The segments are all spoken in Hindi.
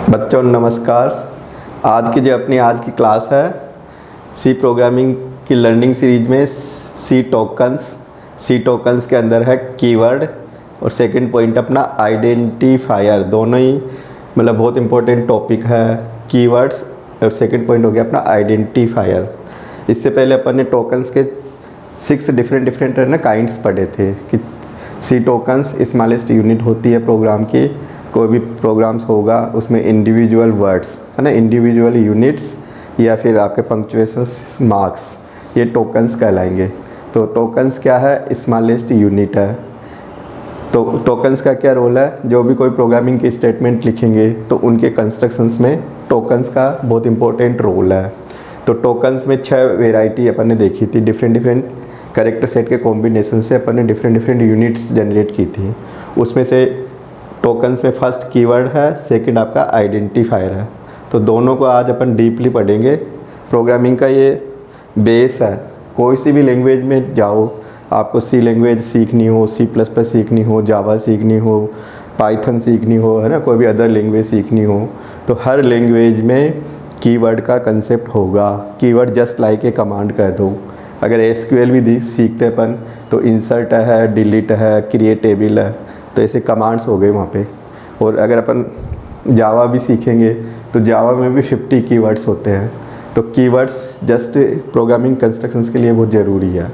बच्चों नमस्कार। आज की अपनी क्लास है सी प्रोग्रामिंग की लर्निंग सीरीज में सी टोकन्स के अंदर है कीवर्ड और सेकंड पॉइंट अपना आइडेंटिफायर। दोनों ही मतलब बहुत इंपॉर्टेंट टॉपिक है, कीवर्ड्स और सेकंड पॉइंट हो गया अपना आइडेंटिफायर। इससे पहले अपन ने टोकन्स के 6 डिफरेंट ना काइंड्स पढ़े थे कि सी टोकन्स स्मॉलेस्ट यूनिट होती है प्रोग्राम की। कोई भी प्रोग्राम्स होगा उसमें इंडिविजुअल वर्ड्स है ना, इंडिविजुअल यूनिट्स या फिर आपके पंक्चुएशंस मार्क्स, ये टोकन्स कहलाएंगे। तो टोकन्स क्या है? स्मॉलेस्ट यूनिट है। तो टोकन्स का क्या रोल है? जो भी कोई प्रोग्रामिंग की स्टेटमेंट लिखेंगे तो उनके कंस्ट्रक्शंस में टोकन्स का बहुत इंपॉर्टेंट रोल है। तो टोकन्स में 6 वेराइटी अपन ने देखी थी, डिफरेंट कैरेक्टर सेट के कॉम्बिनेशन से अपन ने डिफरेंट यूनिट्स जनरेट की थी। उसमें से टोकन्स में फर्स्ट कीवर्ड है, सेकंड आपका आइडेंटिफायर है। तो दोनों को आज अपन डीपली पढ़ेंगे। प्रोग्रामिंग का ये बेस है। कोई सी भी लैंग्वेज में जाओ, आपको सी लैंग्वेज सीखनी हो, C++ सीखनी हो, जावा सीखनी हो, पाइथन सीखनी हो, है ना, कोई भी अदर लैंग्वेज सीखनी हो, तो हर लैंग्वेज में कीवर्ड का कंसेप्ट होगा। Keyword just like a command कह दो। अगर SQL भी सीखते अपन तो इंसर्ट है, डिलीट है, क्रिएट टेबल है, तो ऐसे कमांड्स हो गए वहाँ पे। और अगर अपन जावा भी सीखेंगे तो जावा में भी 50 कीवर्ड्स होते हैं। तो कीवर्ड्स जस्ट प्रोग्रामिंग कंस्ट्रक्शंस के लिए बहुत ज़रूरी है।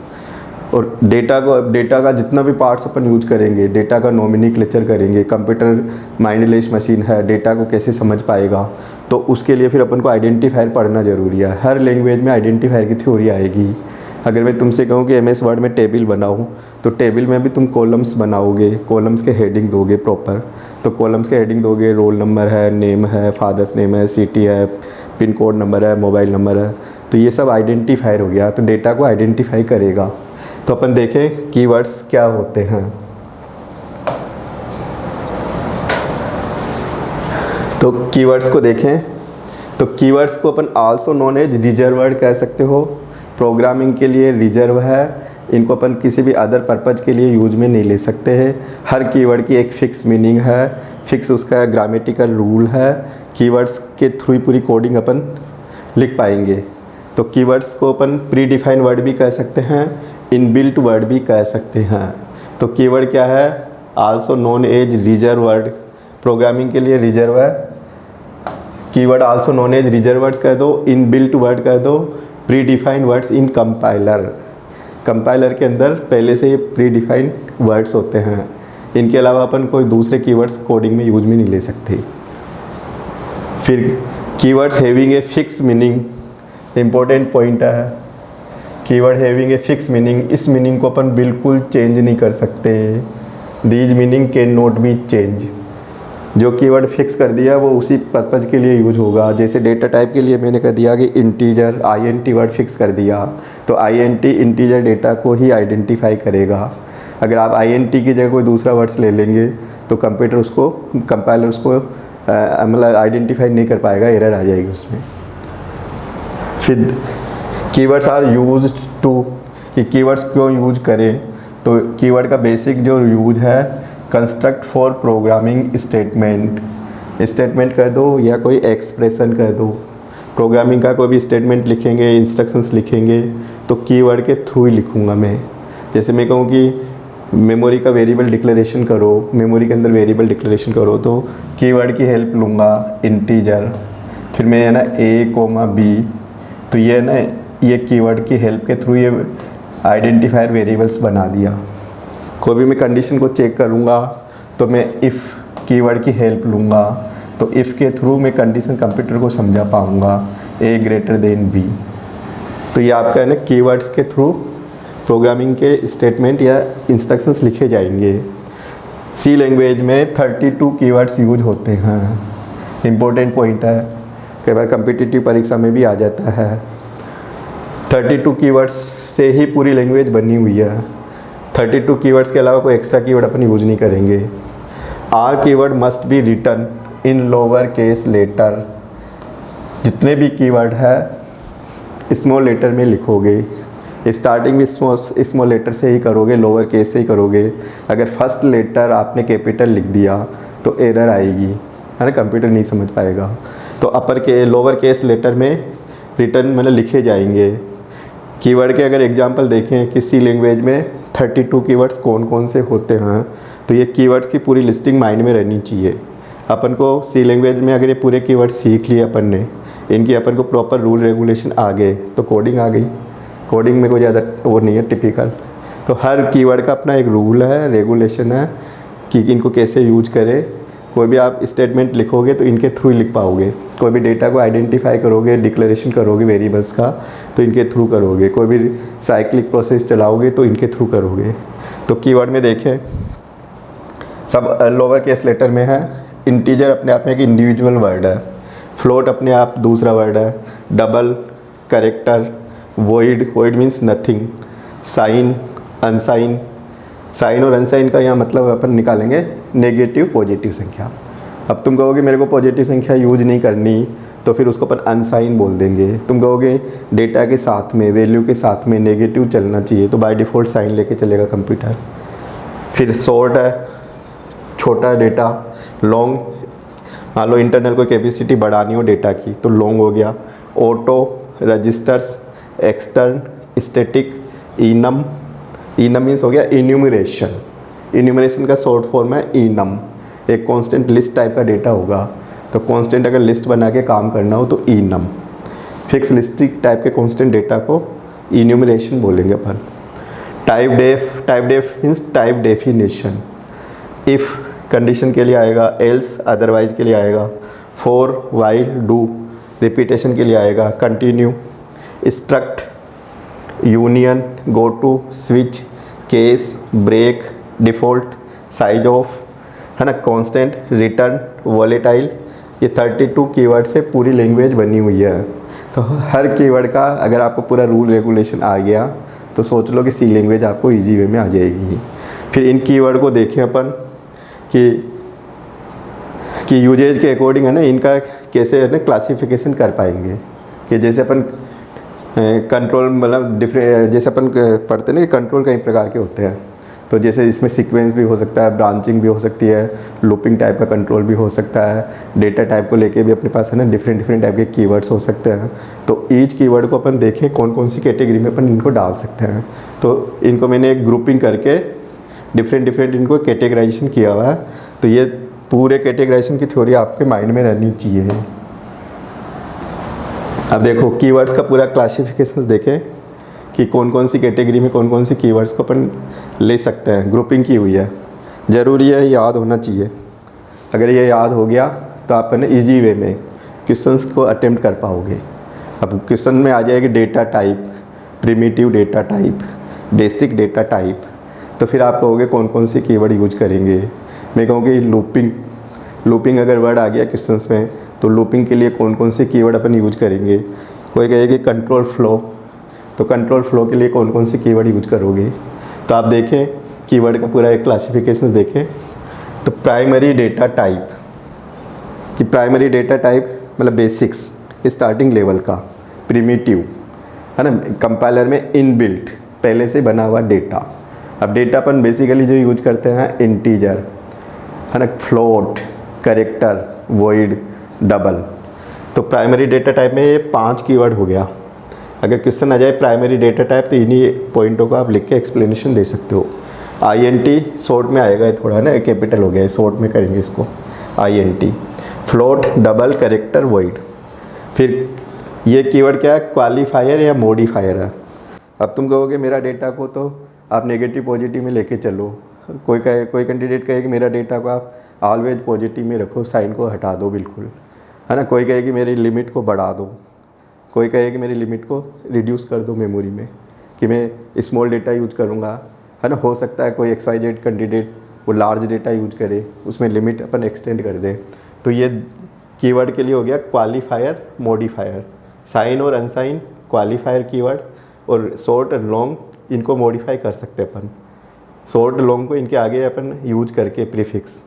और डेटा का जितना भी पार्ट्स अपन यूज करेंगे, डेटा का नोमेनक्लेचर करेंगे, कंप्यूटर माइंडलेस मशीन है, डेटा को कैसे समझ पाएगा, तो उसके लिए फिर अपन को आइडेंटिफायर पढ़ना ज़रूरी है। हर लैंग्वेज में आइडेंटिफायर की थ्योरी आएगी। अगर मैं तुमसे कहूँ कि MS वर्ड में टेबल बनाओ, तो टेबल में भी तुम कॉलम्स बनाओगे, कॉलम्स के हेडिंग दोगे प्रॉपर। तो कॉलम्स के हेडिंग दोगे, रोल नंबर है, नेम है, फादर्स नेम है, सिटी है, पिन कोड नंबर है, मोबाइल नंबर है, तो ये सब आइडेंटिफायर हो गया। तो डेटा को आइडेंटिफाई करेगा। तो अपन देखें कीवर्ड्स क्या होते हैं। तो कीवर्ड्स को देखें तो कीवर्ड्स को अपन also known as reserve word कह सकते हो। प्रोग्रामिंग के लिए रिजर्व है, इनको अपन किसी भी अदर पर्पज़ के लिए यूज में नहीं ले सकते हैं। हर कीवर्ड की एक फ़िक्स मीनिंग है, फिक्स उसका ग्रामेटिकल रूल है। कीवर्ड्स के थ्रू ही पूरी कोडिंग अपन लिख पाएंगे। तो कीवर्ड्स को अपन प्री डिफाइंड वर्ड भी कह सकते हैं, इनबिल्ट वर्ड भी कह सकते हैं। तो कीवर्ड क्या है? Also known as reserve word. Programming के लिए रिजर्व है, keyword also known as reserve words कह दो, इनबिल्ट वर्ड कह दो, predefined words in compiler. Compiler के अंदर पहले से ये प्री डिफाइंड वर्ड्स होते हैं। इनके अलावा अपन कोई दूसरे कीवर्ड्स कोडिंग में यूज में नहीं ले सकते। फिर keywords having a fix meaning, important point है। Keyword having a fix meaning, इस मीनिंग को अपन बिल्कुल चेंज नहीं कर सकते। These meaning can not be change. जो कीवर्ड फिक्स कर दिया वो उसी पर्पज़ के लिए यूज होगा। जैसे डेटा टाइप के लिए मैंने कह दिया कि इंटीजर, INT वर्ड फिक्स कर दिया, तो INT इंटीजर डेटा को ही आइडेंटिफाई करेगा। अगर आप INT की जगह कोई दूसरा वर्ड्स ले लेंगे तो कंपाइलर उसको मतलब आइडेंटिफाई नहीं कर पाएगा, एरर आ जाएगी उसमें। फिर कीवर्ड्स आर यूज टू, कि कीवर्ड्स क्यों यूज करें। तो कीवर्ड का बेसिक जो यूज है, कंस्ट्रक्ट फॉर प्रोग्रामिंग स्टेटमेंट कह दो या कोई एक्सप्रेशन कह दो। प्रोग्रामिंग का कोई भी स्टेटमेंट लिखेंगे, इंस्ट्रक्शंस लिखेंगे, तो कीवर्ड के थ्रू ही लिखूँगा मैं। जैसे मैं कहूँ कि मेमोरी का वेरिएबल डिक्लेरेशन करो, मेमोरी के अंदर वेरिएबल डिक्लेरेशन करो, तो कीवर्ड की हेल्प लूँगा, इंटीजर। फिर मैं है ना A, B, तो ये है ना, ये कीवर्ड की हेल्प के थ्रू ये आइडेंटिफायर वेरिएबल्स बना दिया। कोई भी मैं कंडीशन को चेक करूँगा तो मैं इफ़ कीवर्ड की हेल्प लूँगा, तो इफ़ के थ्रू मैं कंडीशन कंप्यूटर को समझा पाऊँगा, A B। तो ये आपका है ना कीवर्ड्स के थ्रू प्रोग्रामिंग के स्टेटमेंट या इंस्ट्रक्शंस लिखे जाएंगे। सी लैंग्वेज में 32 कीवर्ड्स यूज होते हैं। इम्पोर्टेंट पॉइंट है, कई बार कम्पिटिटिव परीक्षा में भी आ जाता है। 32 कीवर्ड्स से ही पूरी लैंग्वेज बनी हुई है। 32 कीवर्ड्स के अलावा कोई एक्स्ट्रा कीवर्ड अपन यूज नहीं करेंगे। All keyword must be written in lower case letter. जितने भी कीवर्ड है स्मॉल लेटर में लिखोगे। स्टार्टिंग भी स्मॉल लेटर से ही करोगे, लोअर केस से ही करोगे। अगर फर्स्ट लेटर आपने कैपिटल लिख दिया तो एरर आएगी। है ना, कंप्यूटर नहीं समझ पाएगा। तो अपर के लोअर केस लेटर में रिटर्न मतलब लिखे जाएंगे। कीवर्ड के अगर एग्जांपल देखें कि सी लैंग्वेज में 32 कीवर्ड्स कौन कौन से होते हैं, तो ये कीवर्ड्स की पूरी लिस्टिंग माइंड में रहनी चाहिए। अपन को सी लैंग्वेज में अगर ये पूरे कीवर्ड सीख लिए अपन ने, इनकी अपन को प्रॉपर रूल रेगुलेशन आ गए, तो कोडिंग आ गई। कोडिंग में कोई ज़्यादा वो नहीं है टिपिकल। तो हर कीवर्ड का अपना एक रूल है, रेगुलेशन है कि इनको कैसे यूज करें। कोई भी आप स्टेटमेंट लिखोगे तो इनके थ्रू ही लिख पाओगे। कोई भी डेटा को आइडेंटिफाई करोगे, डिक्लेरेशन करोगे वेरिएबल्स का, तो इनके थ्रू करोगे। कोई भी साइक्लिक प्रोसेस चलाओगे तो इनके थ्रू करोगे। तो कीवर्ड में देखें सब लोअर केस लेटर में है। इंटीजर अपने आप में एक इंडिविजुअल वर्ड है, फ्लोट अपने आप दूसरा वर्ड है, double, character, void, void means nothing, sign, unsign. Sign और अनसाइन का यहाँ मतलब अपन निकालेंगे नेगेटिव पॉजिटिव संख्या। अब तुम कहोगे मेरे को पॉजिटिव संख्या यूज नहीं करनी, तो फिर उसको अपन अनसाइन बोल देंगे। तुम कहोगे डेटा के साथ में, वैल्यू के साथ में नेगेटिव चलना चाहिए, तो बाय डिफ़ॉल्ट साइन लेके चलेगा कंप्यूटर। फिर शॉर्ट है, छोटा डेटा। लॉन्ग, मान लो इंटरनल कोई कैपेसिटी बढ़ानी हो डेटा की तो लॉन्ग हो गया। Auto, registers, extern, static, enum. Enum means हो गया इन्यूमरेशन। इन्यूमरेशन का शॉर्ट फॉर्म है इनम। एक कांस्टेंट लिस्ट टाइप का डेटा होगा, तो कांस्टेंट अगर लिस्ट बना के काम करना हो तो इनम। फिक्स लिस्टिक टाइप के कांस्टेंट डेटा को इन्यूमरेशन बोलेंगे अपन। Type def means type definition. If condition के लिए आएगा, एल्स अदरवाइज के लिए आएगा, फॉर, वाइल, डू रिपीटेशन के लिए आएगा, continue, struct, union, go to, switch, case, break, default, size of, है ना, कांस्टेंट, रिटर्न, वॉलेटाइल। ये 32 कीवर्ड से पूरी लैंग्वेज बनी हुई है। तो हर कीवर्ड का अगर आपको पूरा रूल रेगुलेशन आ गया तो सोच लो कि सी लैंग्वेज आपको इजी वे में आ जाएगी। फिर इन कीवर्ड को देखें अपन कि यूजेज के अकॉर्डिंग है ना, इनका कैसे है ना क्लासिफिकेशन कर पाएंगे। कि जैसे अपन कंट्रोल मतलब डिफरेंट, जैसे अपन पढ़ते हैं ना कि कंट्रोल कई प्रकार के होते हैं। तो जैसे इसमें सीक्वेंस भी हो सकता है, ब्रांचिंग भी हो सकती है, लूपिंग टाइप का कंट्रोल भी हो सकता है, डेटा टाइप को लेके भी अपने पास है ना डिफरेंट टाइप के कीवर्ड्स हो सकते हैं। तो ईच कीवर्ड को अपन देखें कौन कौन सी कैटेगरी में अपन इनको डाल सकते हैं। तो इनको मैंने एक ग्रुपिंग करके डिफरेंट इनको कैटेगराइजेशन किया हुआ है। तो ये पूरे कैटेगराइजेशन की थ्योरी आपके माइंड में रहनी चाहिए। अब देखो कीवर्ड्स का पूरा क्लासिफिकेशन देखें कि कौन कौन सी कैटेगरी में कौन कौन सी कीवर्ड्स को अपन ले सकते हैं। ग्रुपिंग की हुई है, ज़रूरी है याद होना चाहिए। अगर ये याद हो गया तो आप ना ईजी वे में क्वेश्चंस को अटेम्प्ट कर पाओगे। अब क्वेश्चन में आ जाएगी data type, primitive data type, basic data type. तो फिर आप कहोगे कौन कौन सी कीवर्ड यूज करेंगे। मैं कहूँगी लूपिंग अगर वर्ड आ गया क्वेश्चंस में तो लूपिंग के लिए कौन कौन से कीवर्ड अपन यूज करेंगे। कोई कहेगी कंट्रोल फ्लो, तो कंट्रोल फ्लो के लिए कौन कौन से कीवर्ड यूज करोगे। तो आप देखें कीवर्ड का पूरा एक क्लासिफिकेशन देखें। तो प्राइमरी डेटा टाइप, कि प्राइमरी डेटा टाइप मतलब बेसिक्स स्टार्टिंग लेवल का, प्रिमिटिव है ना, कंपाइलर में इनबिल्ट पहले से बना हुआ डेटा। अब डेटा अपन बेसिकली जो यूज करते हैं इंटीजर है ना, फ्लोट, करेक्टर, वॉइड, डबल। तो प्राइमरी डेटा टाइप में ये 5 कीवर्ड हो गया। अगर क्वेश्चन आ जाए प्राइमरी डेटा टाइप तो इन्हीं पॉइंटों को आप लिख के एक्सप्लेनेशन दे सकते हो। INT शॉर्ट में आएगा, थोड़ा ना कैपिटल हो गया, शॉर्ट में करेंगे इसको INT। Float, double, character, void. फिर ये कीवर्ड क्या है, क्वालिफायर या मॉडिफायर है। अब तुम कहोगे मेरा डेटा को तो आप नेगेटिव पॉजिटिव में लेके चलो। कोई कैंडिडेट कहे कि मेरा डेटा को आप ऑलवेज पॉजिटिव में रखो, साइन को हटा दो बिल्कुल, है ना। कोई कहे कि मेरी लिमिट को बढ़ा दो, कोई कहे कि मेरी लिमिट को रिड्यूस कर दो मेमोरी में, कि मैं स्मॉल डेटा यूज करूँगा, है ना। हो सकता है कोई XYZ कैंडिडेट वो लार्ज डेटा यूज करे, उसमें लिमिट अपन एक्सटेंड कर दें। तो ये कीवर्ड के लिए हो गया क्वालिफायर, मॉडिफायर। साइन और अनसाइन क्वालिफायर कीवर्ड, और शॉर्ट और लॉन्ग इनको मॉडिफाई कर सकते हैं अपन। शॉर्ट लॉन्ग को इनके आगे अपन यूज करके प्रीफिक्स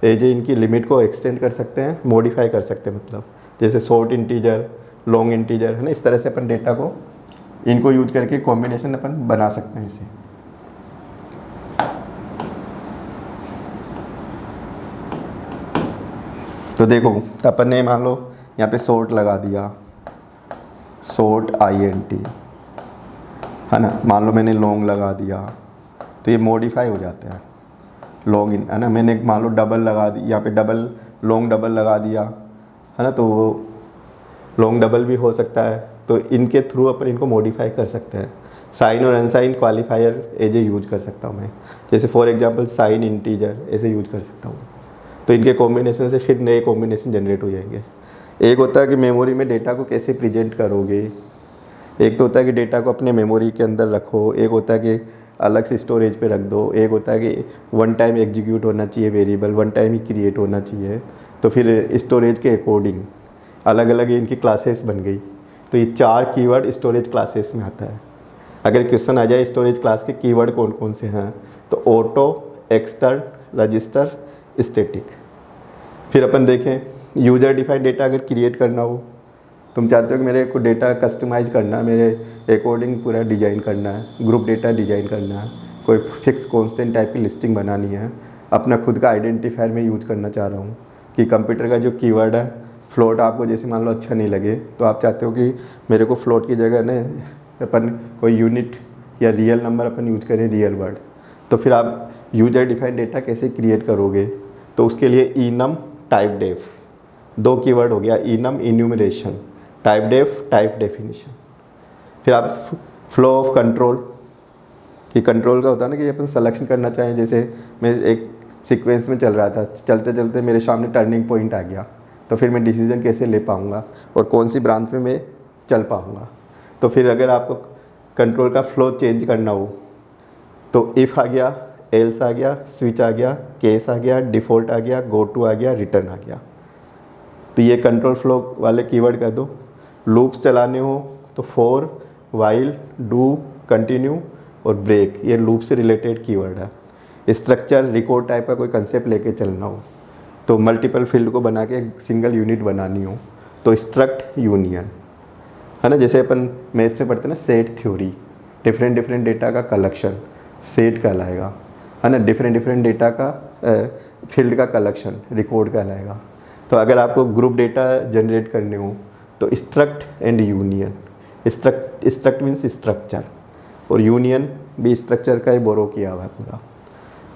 एजे इनकी लिमिट को एक्सटेंड कर सकते हैं, मॉडिफाई कर सकते हैं। मतलब जैसे शॉर्ट इंटीजर, लॉन्ग इंटीजर, है ना। इस तरह से अपन डेटा को इनको यूज करके कॉम्बिनेशन अपन बना सकते हैं इसे। तो देखो अपन ने मान लो यहाँ पे सोर्ट लगा दिया, सोर्ट INT, है ना। मान लो मैंने लॉन्ग लगा दिया तो ये मॉडिफाई हो जाते हैं, लॉन्ग इन, है ना। मैंने मान लो डबल लगा दी, यहाँ पे डबल लॉन्ग डबल लगा दिया, है ना, तो वो लॉन्ग डबल भी हो सकता है। तो इनके थ्रू अपन इनको मॉडिफाई कर सकते हैं। साइन और अनसाइन क्वालिफायर एजे यूज कर सकता हूँ मैं, जैसे फॉर एग्जांपल साइन इंटीजर ऐसे यूज कर सकता हूँ। तो इनके कॉम्बिनेशन से फिर नए कॉम्बिनेशन जनरेट हो जाएंगे। एक होता है कि मेमोरी में डेटा को कैसे प्रेजेंट करोगे, एक तो होता है कि डेटा को अपने मेमोरी के अंदर रखो, एक होता है कि अलग से स्टोरेज पे रख दो, एक होता है कि वन टाइम एग्जीक्यूट होना चाहिए वेरिएबल, वन टाइम ही क्रिएट होना चाहिए। तो फिर स्टोरेज के अकॉर्डिंग अलग अलग इनकी क्लासेस बन गई। तो ये 4 कीवर्ड स्टोरेज क्लासेस में आता है। अगर क्वेश्चन आ जाए स्टोरेज क्लास के कीवर्ड कौन कौन से हैं, तो ऑटो, एक्सटर्न, रजिस्टर, स्टैटिक। फिर अपन देखें यूजर डिफाइंड डेटा अगर क्रिएट करना हो, तुम चाहते हो कि मेरे को डेटा कस्टमाइज़ करना है, मेरे अकॉर्डिंग पूरा डिज़ाइन करना है, ग्रुप डेटा डिज़ाइन करना है, कोई फिक्स कांस्टेंट टाइप की लिस्टिंग बनानी है, अपना खुद का आइडेंटिफायर में यूज करना चाह रहा हूँ कि कंप्यूटर का जो कीवर्ड है फ्लोट आपको जैसे मान लो अच्छा नहीं लगे, तो आप चाहते हो कि मेरे को फ्लोट की जगह ने अपन कोई यूनिट या रियल नंबर अपन यूज करें, रियल वर्ड। तो फिर आप यूजर डिफाइंड डेटा कैसे क्रिएट करोगे, तो उसके लिए enum टाइप डेफ, 2 कीवर्ड हो गया, enum enumeration, type def type definition. फिर आप फ्लो ऑफ कंट्रोल, कि कंट्रोल का होता है ना कि अपन सिलेक्शन करना चाहें, जैसे मैं एक सीक्वेंस में चल रहा था, चलते चलते मेरे सामने टर्निंग पॉइंट आ गया, तो फिर मैं डिसीजन कैसे ले पाऊँगा और कौन सी ब्रांच में मैं चल पाऊँगा। तो फिर अगर आपको कंट्रोल का फ्लो चेंज करना हो तो इफ़ आ गया, एल्स आ गया, स्विच आ गया, केस आ गया, डिफ़ॉल्ट आ गया, गो टू आ गया, रिटर्न आ गया। तो ये कंट्रोल फ्लो वाले कीवर्ड कह दो। लूप्स चलाने हो तो फॉर, वाइल, डू, कंटिन्यू और ब्रेक, ये लूप से रिलेटेड कीवर्ड है। स्ट्रक्चर रिकॉर्ड टाइप का कोई कंसेप्ट लेके चलना हो, तो मल्टीपल फील्ड को बना के सिंगल यूनिट बनानी हो, तो स्ट्रक्ट यूनियन, है ना। जैसे अपन मैथ्स में पढ़ते हैं ना सेट थ्योरी, डिफरेंट डेटा का कलेक्शन सेट कहलाएगा, है ना। डिफरेंट डेटा का फील्ड का कलेक्शन रिकॉर्ड कहलाएगा। तो अगर आपको ग्रुप डेटा जनरेट करने हो तो struct and union, struct means structure और यूनियन भी स्ट्रक्चर का ही बोरो किया हुआ है पूरा।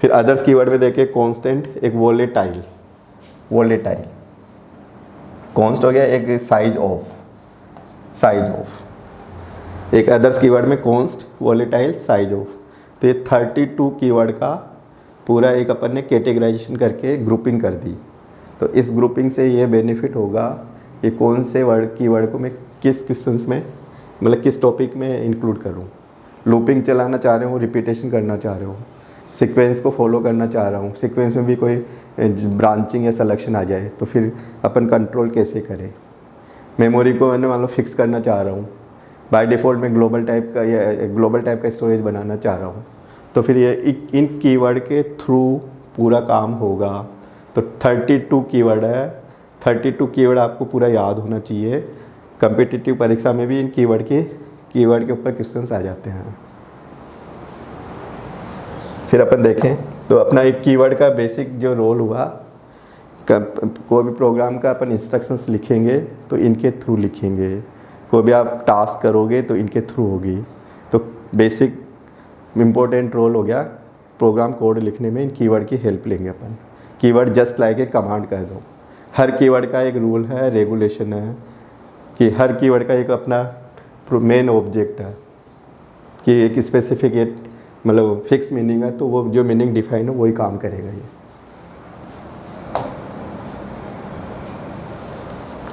फिर अदर्स कीवर्ड में देखें कॉन्स्टेंट, एक वोलेटाइल, कॉन्स्ट हो गया, एक साइज ऑफ, एक अदर्स कीवर्ड में कॉन्स्ट, वोलेटाइल, साइज ऑफ। तो ये 32 कीवर्ड का पूरा एक अपन ने कैटेगराइजेशन करके ग्रुपिंग कर दी। तो इस ग्रुपिंग से ये बेनिफिट होगा कि कौन से कीवर्ड को मैं किस क्वेश्चंस में, मतलब किस टॉपिक में इंक्लूड करूँ। लूपिंग चलाना चाह रहे हो, रिपीटेशन करना चाह रहे हो, सीक्वेंस को फॉलो करना चाह रहा हूँ, सीक्वेंस में भी कोई ब्रांचिंग या सिलेक्शन आ जाए तो फिर अपन कंट्रोल कैसे करें। मेमोरी को मैंने मान लो फिक्स करना चाह रहा हूँ, बाय डिफ़ॉल्ट मैं ग्लोबल टाइप का स्टोरेज बनाना चाह रहा हूँ, तो फिर ये इन कीवर्ड के थ्रू पूरा काम होगा। तो 32 कीवर्ड है, 32 कीवर्ड आपको पूरा याद होना चाहिए। कम्पिटिटिव परीक्षा में भी इन कीवर्ड के ऊपर क्वेश्चंस आ जाते हैं। फिर अपन देखें तो अपना एक कीवर्ड का बेसिक जो रोल हुआ, कोई भी प्रोग्राम का अपन इंस्ट्रक्शंस लिखेंगे तो इनके थ्रू लिखेंगे, कोई भी आप टास्क करोगे तो इनके थ्रू होगी। तो बेसिक इम्पोर्टेंट रोल हो गया प्रोग्राम कोड लिखने में, इन कीवर्ड की हेल्प लेंगे अपन। Keyword just like a command कह दो। हर कीवर्ड का एक रूल है, रेगुलेशन है, कि हर कीवर्ड का एक अपना मेन ऑब्जेक्ट है कि एक स्पेसिफिक मतलब फिक्स मीनिंग है, तो वो जो मीनिंग डिफाइन हो वही काम करेगा ये।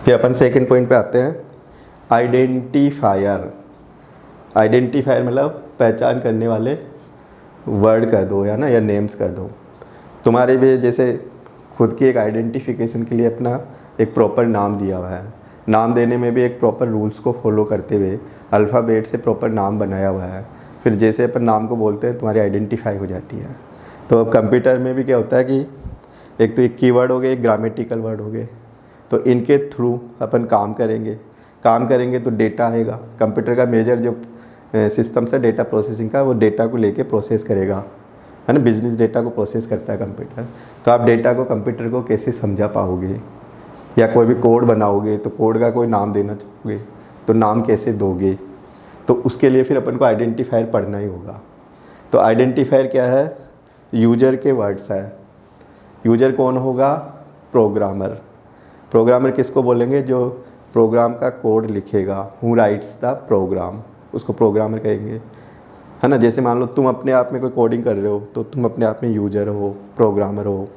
फिर अपन सेकंड पॉइंट पे आते हैं, आइडेंटिफायर मतलब पहचान करने वाले वर्ड कह दो या नेम्स कह दो। तुम्हारे भी जैसे खुद की एक आइडेंटिफिकेशन के लिए अपना एक प्रॉपर नाम दिया हुआ है, नाम देने में भी एक प्रॉपर रूल्स को फॉलो करते हुए अल्फ़ाबेट से प्रॉपर नाम बनाया हुआ है। फिर जैसे अपन नाम को बोलते हैं तुम्हारी आइडेंटिफाई हो जाती है। तो अब कंप्यूटर में भी क्या होता है कि एक तो एक कीवर्ड हो गए, एक ग्रामेटिकल वर्ड हो गए, तो इनके थ्रू अपन काम करेंगे तो डेटा आएगा। कंप्यूटर का मेजर जो सिस्टम है डेटा प्रोसेसिंग का, वो डेटा को लेके प्रोसेस करेगा, है ना। बिजनेस डेटा को प्रोसेस करता है कंप्यूटर। तो आप डेटा को कंप्यूटर को कैसे समझा पाओगे, या कोई भी कोड बनाओगे तो कोड का कोई नाम देना चाहोगे तो नाम कैसे दोगे, तो उसके लिए फिर अपन को आइडेंटिफायर पढ़ना ही होगा। तो आइडेंटिफायर क्या है, यूजर के वर्ड्स है। यूजर कौन होगा, प्रोग्रामर। प्रोग्रामर किसको बोलेंगे, जो प्रोग्राम का कोड लिखेगा, हु राइट्स द प्रोग्राम, उसको प्रोग्रामर कहेंगे, है ना। जैसे मान लो तुम अपने आप में कोई कोडिंग कर रहे हो तो तुम अपने आप में यूजर हो, प्रोग्रामर हो।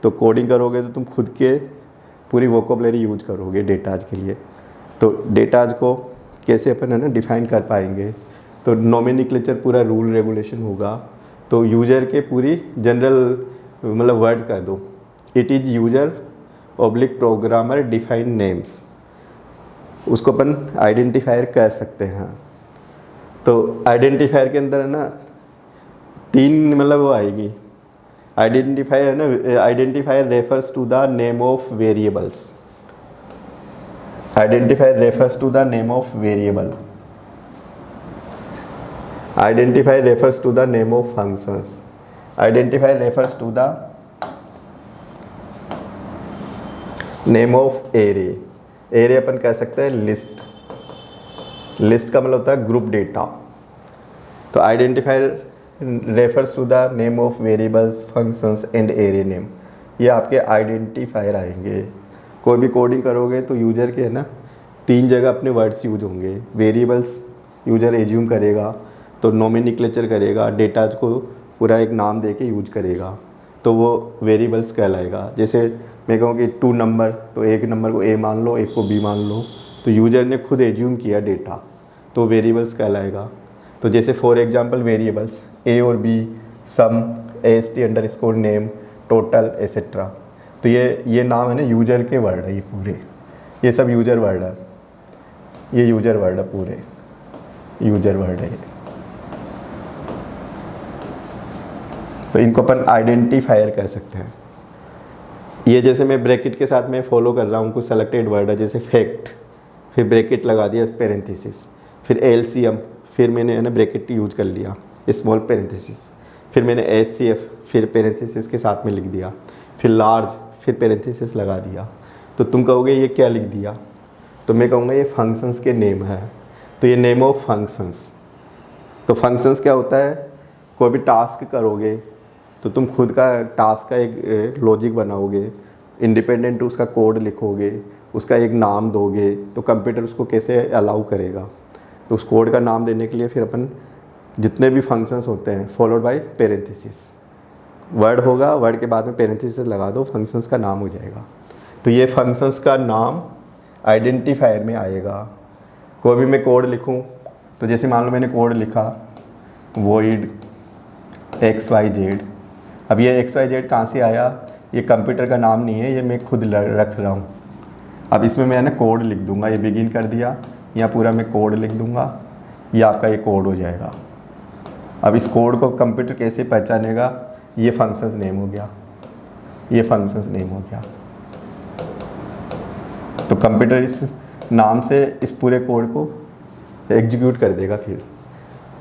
तो कोडिंग करोगे तो तुम खुद के पूरी वोकेबलरी यूज करोगे डेटाज के लिए। तो डेटाज को कैसे अपन है ना डिफाइन कर पाएंगे, तो नोमेनक्लेचर पूरा रूल रेगुलेशन होगा। तो यूजर के पूरी जनरल मतलब वर्ड कर दो, it is user oblique programmer define names, उसको अपन आइडेंटिफायर कह सकते हैं। तो आइडेंटिफायर के अंदर है ना 3 मतलब वो आएगी। आइडेंटिफायर है ना, identifier refers to the name of variables, identifier refers to the name of variable, identifier refers to the name of functions, identifier refers to the name of array. Array अपन कह सकते हैं लिस्ट, लिस्ट का मतलब होता है ग्रुप डेटा। तो identifier refers to the name of variables, functions and array name, ये आपके आइडेंटिफायर आएंगे। कोई भी कोडिंग करोगे तो यूजर के है ना 3 जगह अपने वर्ड्स यूज होंगे। वेरिएबल्स यूजर एज्यूम करेगा, तो नोमेनक्लेचर करेगा, डेटाज को पूरा एक नाम दे के यूज करेगा, तो वो वेरिएबल्स कहलाएगा। जैसे मैं कहूँ कि 2 नंबर, तो एक नंबर को ए मान लो, एक को बी मान लो, तो यूजर ने खुद एज्यूम किया डेटा, तो वेरिएबल्स कहलाएगा। तो जैसे फॉर एग्जांपल वेरिएबल्स ए और बी, सम, AST_, नेम, टोटल एसेट्रा, तो ये नाम है ना यूजर के वर्ड है, ये पूरे ये सब यूजर वर्ड है, ये यूजर वर्ड है, पूरे यूजर वर्ड है ये। तो इनको अपन आइडेंटिफायर कह सकते हैं। ये जैसे मैं ब्रैकेट के साथ में फॉलो कर रहा हूँ, कुछ सेलेक्टेड वर्ड है, जैसे फैक्ट, फिर ब्रैकेट लगा दिया पैरेंथेसिस, फिर LCM, फिर मैंने है ना ब्रैकेट यूज कर लिया स्मॉल पैरेंथेसिस, फिर मैंने HCF, फिर पैरेंथेसिस के साथ में लिख दिया, फिर लार्ज, फिर पैरेंथेसिस लगा दिया। तो तुम कहोगे ये क्या लिख दिया, तो मैं कहूँगा ये फंक्शंस के नेम है। तो ये नेम ऑफ फंक्शंस। तो फंक्शंस क्या होता है, कोई भी टास्क करोगे तो तुम खुद का टास्क का एक लॉजिक बनाओगे, इंडिपेंडेंट उसका कोड लिखोगे, उसका एक नाम दोगे, तो कंप्यूटर उसको कैसे अलाउ करेगा। तो उस कोड का नाम देने के लिए फिर अपन जितने भी फंक्शंस होते हैं फॉलोड बाय पैरेंथेसिस, वर्ड होगा, वर्ड के बाद में पैरेंथेसिस लगा दो, फंक्शंस का नाम हो जाएगा। तो ये फंक्शंस का नाम आइडेंटिफायर में आएगा। कोई भी मैं कोड लिखूं, तो जैसे मान लो मैंने कोड लिखा void XYZ, अब ये XYZ कहाँ से आया, ये कंप्यूटर का नाम नहीं है, ये मैं खुद रख रहा हूँ। अब इसमें मैं ना कोड लिख दूंगा, ये बिगिन कर दिया, यहाँ पूरा मैं कोड लिख दूंगा, ये आपका ये कोड हो जाएगा। अब इस कोड को कंप्यूटर कैसे पहचानेगा, ये फंक्शंस नेम हो गया, ये फंक्शंस नेम हो गया। तो कंप्यूटर इस नाम से इस पूरे कोड को एग्जीक्यूट कर देगा। फिर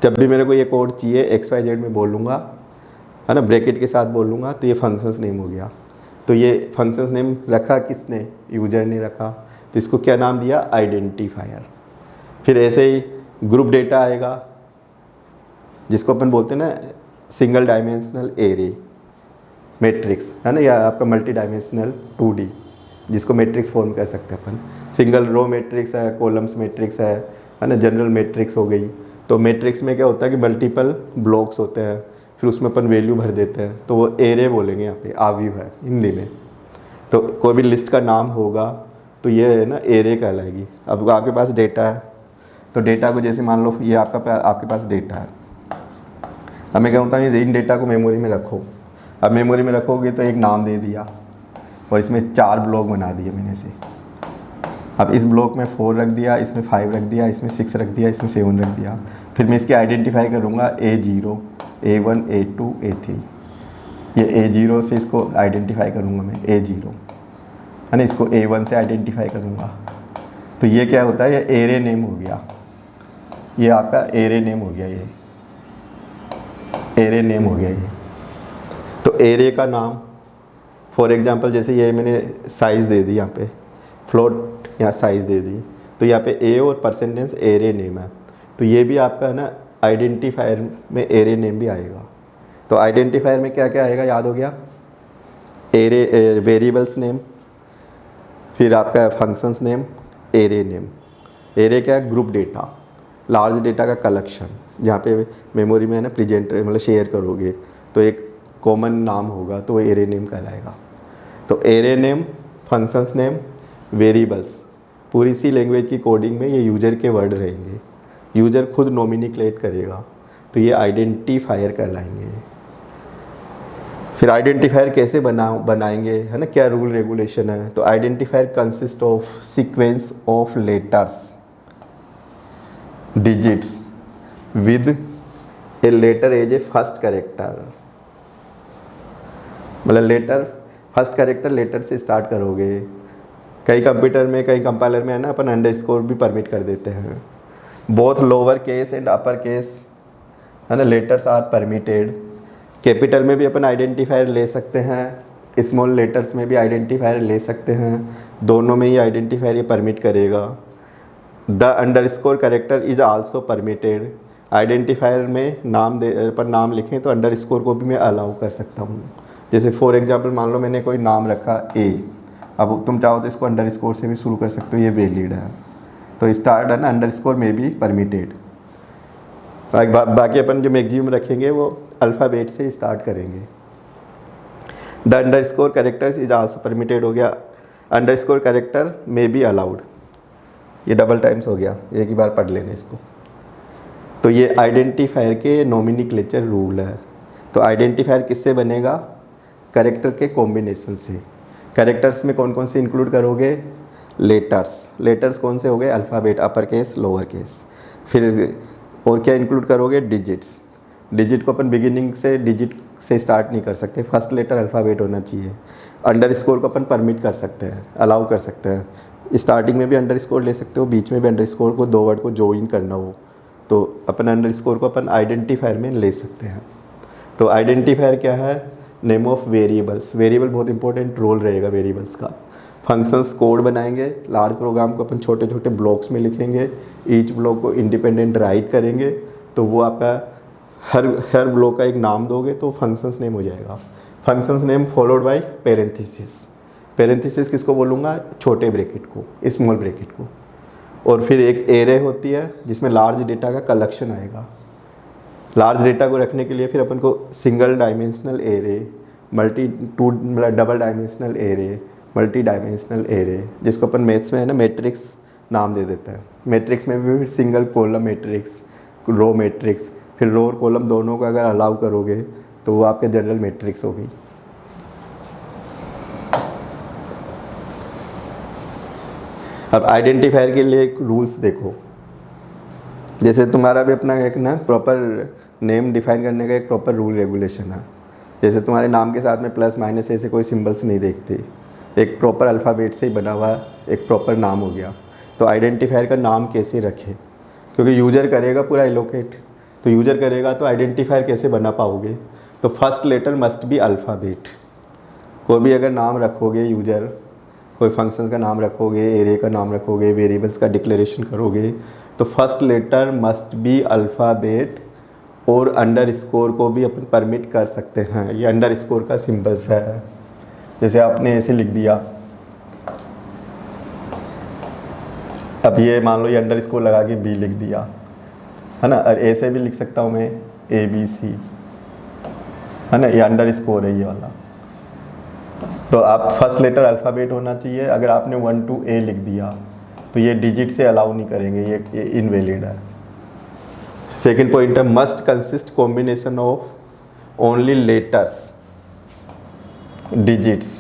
जब भी मेरे को ये कोड चाहिए XYZ में बोल लूँगा, है ना, ब्रैकेट के साथ बोल लूँगा, तो ये फंक्शंस नेम हो गया। तो ये फंक्शंस नेम रखा किसने, यूजर ने रखा, तो इसको क्या नाम दिया, आइडेंटिफायर। फिर ऐसे ही ग्रुप डेटा आएगा, जिसको अपन बोलते हैं ना सिंगल डायमेंशनल एरे मैट्रिक्स, है ना, या आपका मल्टी डायमेंशनल 2D, जिसको मैट्रिक्स फॉर्म कह सकते हैं अपन। सिंगल रो मैट्रिक्स है, कॉलम्स मैट्रिक्स है ना, जनरल मैट्रिक्स हो गई। तो मैट्रिक्स में क्या होता है कि मल्टीपल ब्लॉक्स होते हैं, फिर उसमें अपन वैल्यू भर देते हैं, तो वो एरे बोलेंगे, यहाँ पे आव्यू है हिंदी में। तो कोई भी लिस्ट का नाम होगा तो ये है ना एरे कहलाएगी। अब आपके पास डेटा है, तो डेटा को जैसे मान लो ये आपके पास डेटा है, अब मैं कहता हूँ इन डेटा को मेमोरी में रखो। अब मेमोरी में रखोगे तो एक नाम दे दिया और इसमें 4 ब्लॉक बना दिए मैंने से। अब इस ब्लॉक में 4 रख दिया, इसमें 5 रख दिया, इसमें 6 रख दिया, इसमें 7 रख दिया। फिर मैं इसकी आइडेंटिफाई करूँगा A0, A1, A2, A3। ये A0 से इसको आइडेंटिफाई करूँगा मैं, A0, है ना, इसको A1 से आइडेंटिफाई करूँगा। तो ये क्या होता है, ये एरे नेम हो गया, ये आपका एरे नेम हो गया, ये एरे नेम हो गया ये। तो एरे का नाम फॉर एग्जांपल जैसे ये मैंने साइज़ दे दी यहाँ पे, फ्लोट यहाँ साइज़ दे दी, तो यहाँ पे ए और परसेंटेज एरे नेम है, तो ये भी आपका ना आइडेंटिफायर में एरे नेम भी आएगा। तो आइडेंटिफायर में क्या क्या आएगा, याद हो गया, एरे वेरिएबल्स नेम, फिर आपका functions name, array name. Array क्या है, ग्रुप डेटा, लार्ज डेटा का कलेक्शन, जहाँ पे मेमोरी में है ना प्रेजेंट मतलब शेयर करोगे तो एक कॉमन नाम होगा तो वो एरे नेम कहलाएगा। तो array name, functions name, variables, पूरी सी लैंग्वेज की कोडिंग में ये यूजर के वर्ड रहेंगे, यूजर खुद नोमिनिक्लेट करेगा, तो ये आइडेंटिफायर कहलाएंगे। फिर आइडेंटिफायर कैसे बनाएंगे, है ना, क्या रूल रेगुलेशन है। तो identifier consist of sequence of letters, digits with a letter as a first character, मतलब लेटर फर्स्ट कैरेक्टर लेटर से स्टार्ट करोगे। कई कंप्यूटर में, कई कंपाइलर में है ना अपन अंडरस्कोर भी परमिट कर देते हैं। Both lower case and upper case, है ना, लेटर्स आर परमिटेड। कैपिटल में भी अपन आइडेंटिफायर ले सकते हैं, स्मॉल लेटर्स में भी आइडेंटिफायर ले सकते हैं, दोनों में ही आइडेंटिफायर ये परमिट करेगा। The underscore character is also permitted. Identifier में नाम पर नाम लिखें तो अंडरस्कोर को भी मैं अलाउ कर सकता हूँ। जैसे फॉर एग्जांपल मान लो मैंने कोई नाम रखा ए, अब तुम चाहो तो इसको अंडरस्कोर से भी शुरू कर सकते हो, ये वैलिड है। तो स्टार्ट है ना अंडरस्कोर में भी परमिटेड। बाकी अपन जो मैक्सिमम रखेंगे वो अल्फ़ाबेट से स्टार्ट करेंगे। The underscore characters is also permitted हो गया, अंडरस्कोर कैरेक्टर में बी अलाउड, ये डबल टाइम्स हो गया, एक ही बार पढ़ लेने इसको। तो ये आइडेंटिफायर के नोमिनिक्लेचर रूल है। तो आइडेंटिफायर किससे बनेगा, कैरेक्टर के कॉम्बिनेशन से। कैरेक्टर्स में कौन कौन से इंक्लूड करोगे, लेटर्स, लेटर्स कौन से हो गए, alphabet, upper case, lower case. फिर और क्या इंक्लूड करोगे, डिजिट्स। डिजिट को अपन बिगिनिंग से डिजिट से स्टार्ट नहीं कर सकते, फर्स्ट लेटर अल्फ़ाबेट होना चाहिए। अंडरस्कोर को अपन परमिट कर सकते हैं, अलाउ कर सकते हैं, स्टार्टिंग में भी अंडरस्कोर ले सकते हो, बीच में भी अंडरस्कोर को, दो वर्ड को ज्वाइन करना हो तो अपन अंडरस्कोर को अपन आइडेंटिफायर में ले सकते हैं। तो आइडेंटिफायर क्या है, नेम ऑफ वेरिएबल्स, वेरिएबल बहुत इंपॉर्टेंट रोल रहेगा वेरिएबल्स का। फंक्शंस कोड बनाएंगे, लार्ज प्रोग्राम को अपन छोटे छोटे ब्लॉक्स में लिखेंगे, ईच ब्लॉक को इंडिपेंडेंट राइट करेंगे, तो वो आपका हर ब्लॉक का एक नाम दोगे तो फंक्शंस नेम हो जाएगा। Functions name followed by parenthesis, parenthesis किसको बोलूँगा, छोटे ब्रैकेट को, स्मॉल ब्रैकेट को। और फिर एक एरे होती है जिसमें लार्ज डेटा का कलेक्शन आएगा। लार्ज डेटा को रखने के लिए फिर अपन को single dimensional array, double dimensional array, multi dimensional array, जिसको अपन मैथ्स में है ना मैट्रिक्स नाम दे देते हैं। मैट्रिक्स में भी फिर single column matrix, row matrix, फिर रो और कॉलम दोनों को अगर अलाउ करोगे तो वो आपके जनरल मैट्रिक्स होगी। अब आइडेंटिफायर के लिए रूल्स देखो, जैसे तुम्हारा भी अपना एक ना प्रॉपर नेम डिफाइन करने का एक प्रॉपर रूल रेगुलेशन है। जैसे तुम्हारे नाम के साथ में प्लस माइनस ऐसे कोई सिंबल्स नहीं देखते, एक प्रॉपर अल्फ़ाबेट से ही बना हुआ एक प्रॉपर नाम हो गया। तो आइडेंटिफायर का नाम कैसे रखें, क्योंकि यूज़र करेगा पूरा एलोकेट, तो यूज़र करेगा तो आइडेंटिफायर कैसे बना पाओगे। तो first letter must be alphabet. कोई भी अगर नाम रखोगे यूज़र, कोई फंक्शंस का नाम रखोगे, एरे का नाम रखोगे, वेरिएबल्स का डिक्लेरेशन करोगे, तो first letter must be alphabet. और अंडरस्कोर को भी अपन परमिट कर सकते हैं, ये अंडरस्कोर का सिंबल्स है। जैसे आपने ऐसे लिख दिया, अब ये मान लो ये अंडरस्कोर लगा के बी लिख दिया, है ना, और ऐसे भी लिख सकता हूँ मैं ABC, है ना, ये अंडरस्कोर है ये वाला। तो आप फर्स्ट लेटर अल्फ़ाबेट होना चाहिए। अगर आपने 1 to A लिख दिया तो ये डिजिट से अलाउ नहीं करेंगे, ये इनवैलिड है। सेकंड पॉइंट है must consist combination of only letters, digits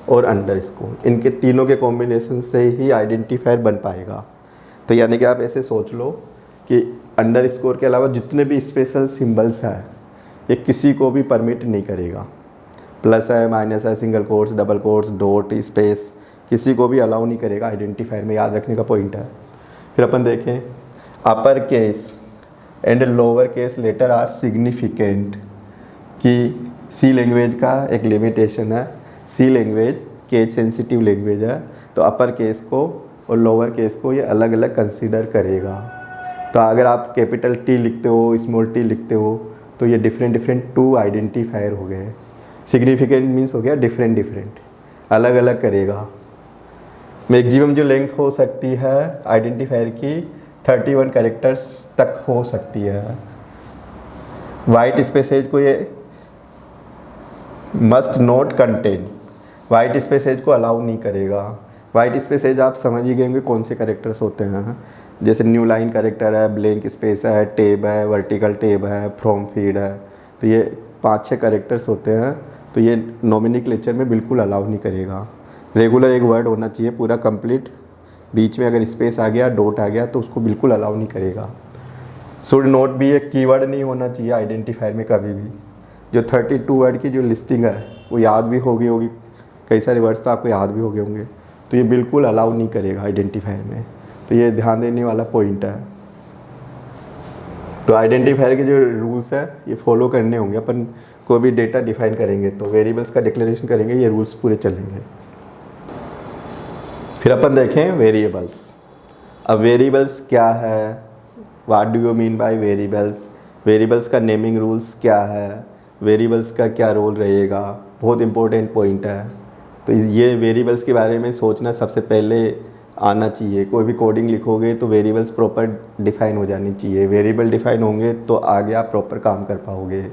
और अंडरस्कोर, इनके तीनों के कॉम्बिनेशन से ही आइडेंटिफायर बन पाएगा। तो यानी कि आप ऐसे सोच लो कि अंडरस्कोर के अलावा जितने भी स्पेशल सिंबल्स हैं ये किसी को भी परमिट नहीं करेगा। प्लस है, माइनस है, single quotes, double quotes, dot, space, किसी को भी अलाउ नहीं करेगा आइडेंटिफायर में, याद रखने का पॉइंट है। फिर अपन देखें upper case and lower case letter are significant, कि सी लैंग्वेज का एक लिमिटेशन है, C language case sensitive language है, तो अपर केस को और लोअर केस को ये अलग अलग कंसीडर करेगा। तो अगर आप कैपिटल टी लिखते हो, स्मॉल टी लिखते हो, तो ये डिफरेंट डिफरेंट टू आइडेंटिफायर हो गए। सिग्निफिकेंट मीन्स हो गया डिफरेंट डिफरेंट, अलग अलग करेगा। मैक्सिमम जो लेंथ हो सकती है आइडेंटिफायर की 31 कैरेक्टर्स तक हो सकती है। वाइट स्पेसेज को ये must note contain, white spaces को अलाउ नहीं करेगा। वाइट स्पेसेज आप समझ ही गए होंगे कौन से कैरेक्टर्स होते हैं, जैसे न्यू लाइन कैरेक्टर है, ब्लैंक स्पेस है, टेब है, वर्टिकल टेब है, फ्रॉम फीड है। तो ये 5-6 कैरेक्टर्स होते हैं, तो ये नोमेनक्लेचर में बिल्कुल अलाउ नहीं करेगा। रेगुलर एक वर्ड होना चाहिए पूरा कंप्लीट, बीच में अगर स्पेस आ गया, डॉट आ गया, तो उसको बिल्कुल अलाउ नहीं करेगा। शुड नोट भी एक कीवर्ड नहीं होना चाहिए आइडेंटिफायर में कभी भी। जो 32 वर्ड की जो लिस्टिंग है वो याद भी होगी, कई सारे वर्ड्स तो आपको याद भी हो गए होंगे, तो ये बिल्कुल अलाउ नहीं करेगा आइडेंटिफायर में। तो ये ध्यान देने वाला पॉइंट है। तो आइडेंटिफायर के जो रूल्स है ये फॉलो करने होंगे। अपन कोई भी डेटा डिफाइन करेंगे तो वेरिएबल्स का डिक्लेरेशन करेंगे, ये रूल्स पूरे चलेंगे। फिर अपन देखें वेरिएबल्स। अब वेरिएबल्स क्या है, what do you mean by variables, variables का नेमिंग रूल्स क्या है, वेरिएबल्स का क्या रोल रहेगा, बहुत इंपॉर्टेंट पॉइंट है। तो ये वेरिएबल्स के बारे में सोचना सबसे पहले आना चाहिए। कोई भी कोडिंग लिखोगे तो वेरिएबल्स प्रॉपर डिफाइन हो जानी चाहिए। वेरिएबल डिफाइन होंगे तो आगे आप प्रॉपर काम कर पाओगे।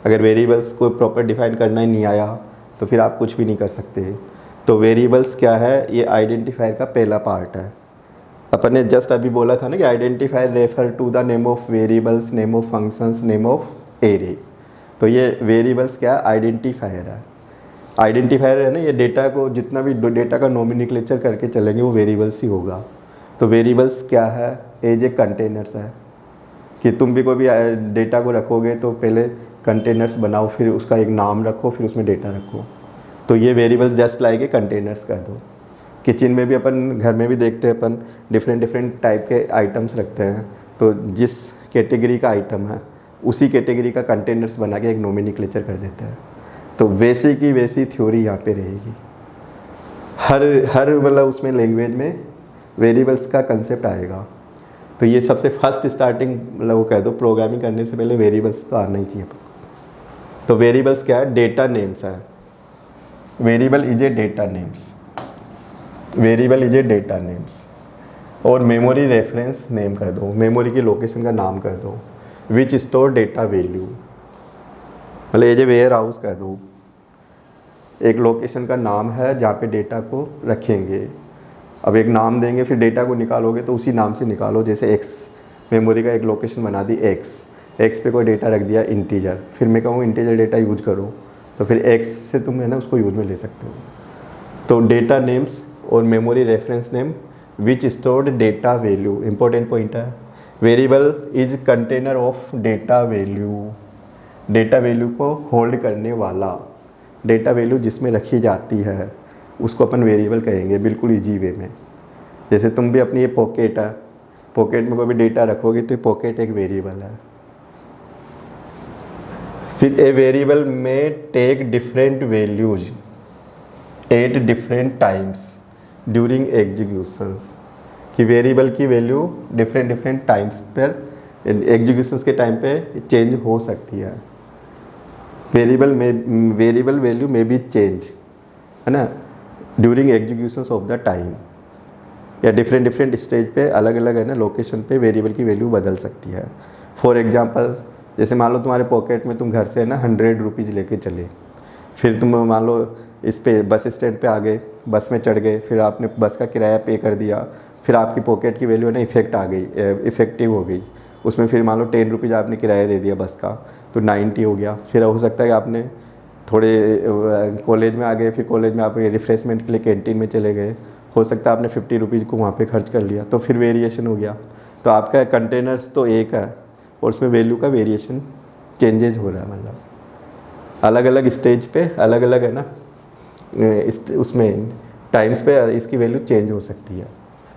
अगर वेरिएबल्स को प्रॉपर डिफाइन करना ही नहीं आया तो फिर आप कुछ भी नहीं कर सकते। तो वेरिएबल्स क्या है, ये आइडेंटिफायर का पहला पार्ट है। अपन ने जस्ट अभी बोला था ना कि identifier refer to the name of variables, name of functions, name of array. तो ये वेरिएबल्स क्या आइडेंटिफायर है। आइडेंटिफायर है ना, ये डेटा को जितना भी डेटा का नोमेनक्लेचर करके चलेंगे वो वेरिएबल्स ही होगा। तो वेरिएबल्स क्या है, एज ए कंटेनर्स है कि तुम भी कोई भी डेटा को रखोगे तो पहले कंटेनर्स बनाओ, फिर उसका एक नाम रखो, फिर उसमें डेटा रखो। तो ये वेरिएबल्स जस्ट लाइक ए कंटेनर्स कह दो। किचन में भी अपन, घर में भी देखते हैं अपन, डिफरेंट डिफरेंट टाइप के आइटम्स रखते हैं। तो जिस कैटेगरी का आइटम है उसी कैटेगरी का कंटेनर्स बना के एक नोमेनक्लेचर कर देते हैं। तो वैसे की वैसी थ्योरी यहाँ पे रहेगी। हर मतलब उसमें लैंग्वेज में वेरिएबल्स का कंसेप्ट आएगा। तो ये सबसे फर्स्ट स्टार्टिंग मतलब वो कह दो, प्रोग्रामिंग करने से पहले वेरिएबल्स तो आना ही चाहिए। तो वेरिएबल्स क्या है, डेटा नेम्स है। Variable is a data names, variable is a data names. और मेमोरी रेफरेंस नेम कर दो, मेमोरी की लोकेशन का नाम कर दो। विच स्टोर डेटा वैल्यू, मतलब एज ए वेयर हाउस कह दो, एक लोकेशन का नाम है जहाँ पे डेटा को रखेंगे। अब एक नाम देंगे, फिर डेटा को निकालोगे तो उसी नाम से निकालो। जैसे एक्स, मेमोरी का एक लोकेशन बना दी एक्स पे कोई डेटा रख दिया इंटीजर, फिर मैं कहूँ इंटीजर डेटा यूज करो, तो फिर एक्स से तुम है ना उसको यूज में ले सकते हो। तो डेटा नेम्स और memory reference name which stored data value, important point है। Variable is container of data value, data value को होल्ड करने वाला, डेटा वैल्यू जिसमें रखी जाती है उसको अपन वेरिएबल कहेंगे, बिल्कुल इजी वे में। जैसे तुम भी अपनी ये पॉकेट है, पॉकेट में कोई भी डेटा रखोगे तो पॉकेट एक वेरिएबल है। फिर a variable may take different values at different times during executions, कि वेरिएबल की वैल्यू डिफरेंट डिफरेंट टाइम्स पर एग्जीक्यूशंस के टाइम पे चेंज हो सकती है। Variable value may be change, है ना, during executions of the time, या डिफरेंट डिफरेंट स्टेज पे अलग अलग है ना लोकेशन पे वेरिएबल की वैल्यू बदल सकती है। फॉर एग्जांपल, जैसे मान लो तुम्हारे पॉकेट में तुम घर से है ना 100 रुपीज़ लेके चले, फिर तुम मान लो इस पे बस स्टैंड पे आ गए, बस में चढ़ गए, फिर आपने बस का किराया पे कर दिया, फिर आपकी पॉकेट की वैल्यू है ना इफेक्टिव हो गई, उसमें फिर मान लो 10 रुपीज़ आपने किराया दे दिया बस का, तो 90 हो गया। फिर हो सकता है कि आपने थोड़े कॉलेज में आ गए, फिर कॉलेज में आप रिफ्रेशमेंट के लिए कैंटीन में चले गए, हो सकता है आपने 50 रुपीज़ को वहाँ पे खर्च कर लिया, तो फिर वेरिएशन हो गया। तो आपका कंटेनर्स तो एक है और उसमें वैल्यू का वेरिएशन चेंजेज हो रहा है, मतलब अलग अलग स्टेज पे अलग अलग है ना उसमें टाइम्स पे इसकी वैल्यू चेंज हो सकती है।